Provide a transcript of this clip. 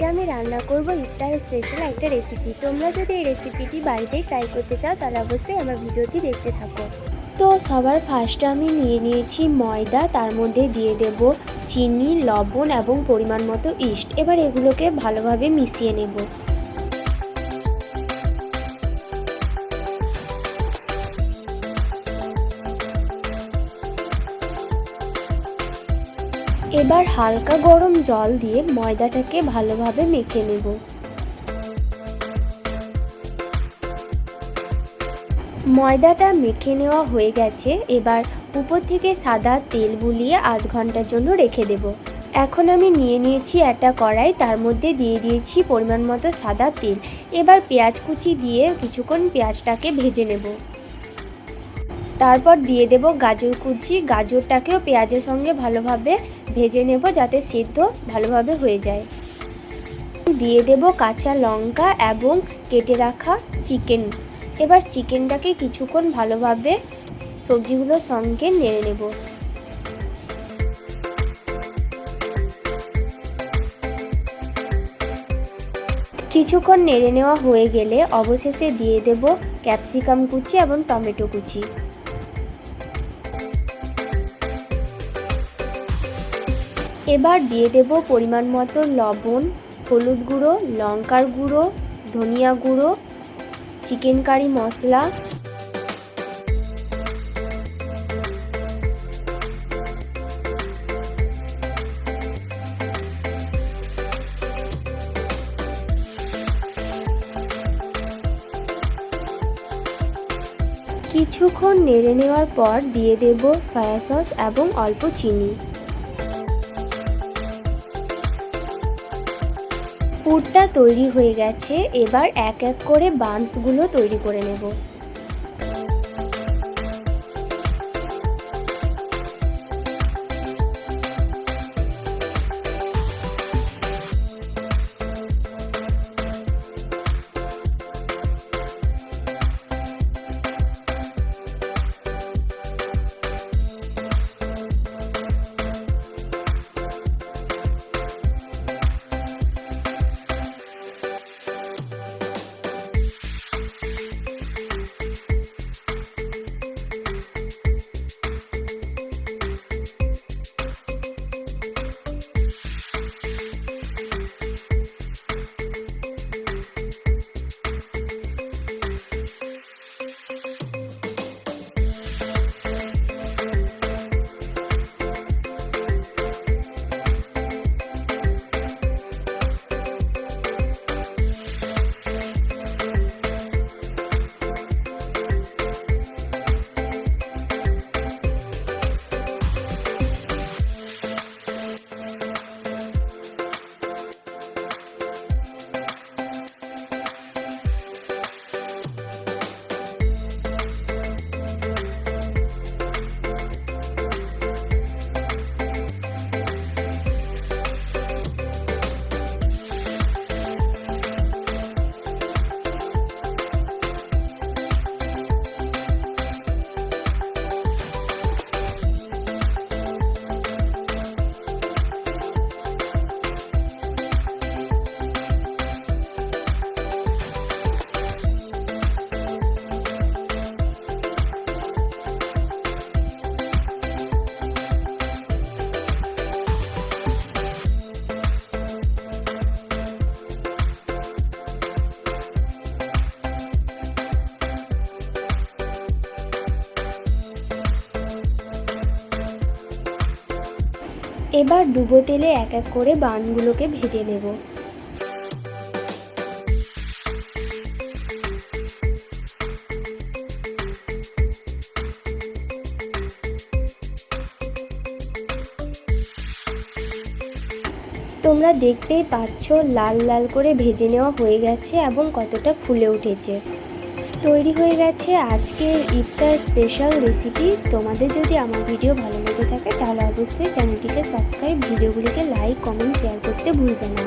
আজকে আমি রান্না করব ইফতার স্পেশাল একটা রেসিপি। তোমরা যদি এই রেসিপিটি বাড়িতেই ট্রাই করতে চাও তাহলে অবশ্যই আমার ভিডিওটি দেখতে থাকো। তো সবার ফার্স্টে আমি নিয়ে নিয়েছি ময়দা, তার মধ্যে দিয়ে দেব চিনি, লবণ এবং পরিমাণ মতো ইস্ট। এবার এগুলোকে ভালোভাবে মিশিয়ে নেব। এবার হালকা গরম জল দিয়ে ময়দাটাকে ভালোভাবে মেখে নেব। ময়দাটা মেখে নেওয়া হয়ে গেছে। এবার উপর থেকে সাদা তেল বুলিয়ে আধ ঘন্টার জন্য রেখে দেব। এখন আমি নিয়ে নিয়েছি একটা কড়াই, তার মধ্যে দিয়ে দিয়েছি পরিমাণ মতো সাদা তেল। এবার পেঁয়াজ কুচি দিয়ে কিছুক্ষণ পেঁয়াজটাকে ভেজে নেব। তারপর দিয়ে দেব গাজর কুচি। গাজরটাকেও পেঁয়াজের সঙ্গে ভালোভাবে ভেজে নেব যাতে সিদ্ধ ভালোভাবে হয়ে যায়। দিয়ে দেব কাঁচা লঙ্কা এবং কেটে রাখা চিকেন। এবার চিকেনটাকে কিছুক্ষণ ভালোভাবে সবজিগুলোর সঙ্গে নেড়ে নেব। কিছুক্ষণ নেড়ে নেওয়া হয়ে গেলে অবশেষে দিয়ে দেব ক্যাপসিকাম কুচি এবং টমেটো কুচি। এবার দিয়ে দেব পরিমাণ মতো লবণ, হলুদ গুঁড়ো, লঙ্কার গুঁড়ো, ধনিয়া গুঁড়ো, চিকেন কারি মশলা, কিছুক্ষণ নেড়ে নেওয়ার পর দিয়ে দেব সয়া সস এবং অল্প চিনি। পুরটা তৈরি হয়ে গেছে। এবার এক এক করে বানসগুলো তৈরি করে নেব। এবার ডুবো তেলে এক এক করে বানগুলোকে ভেজে নেব। তোমরা দেখতেই পাচ্ছ লাল লাল করে ভেজে নেওয়া হয়ে গেছে এবং কতটা ফুলে উঠেছে। তৈরি হয়ে গেছে আজকের ইফতার স্পেশাল রেসিপি। তোমাদের যদি আমার ভিডিও ভালো লেগে থাকে তাহলে অবশ্যই চ্যানেলটিকে সাবস্ক্রাইব, ভিডিওগুলিকে লাইক, কমেন্ট, শেয়ার করতে ভুলবে না।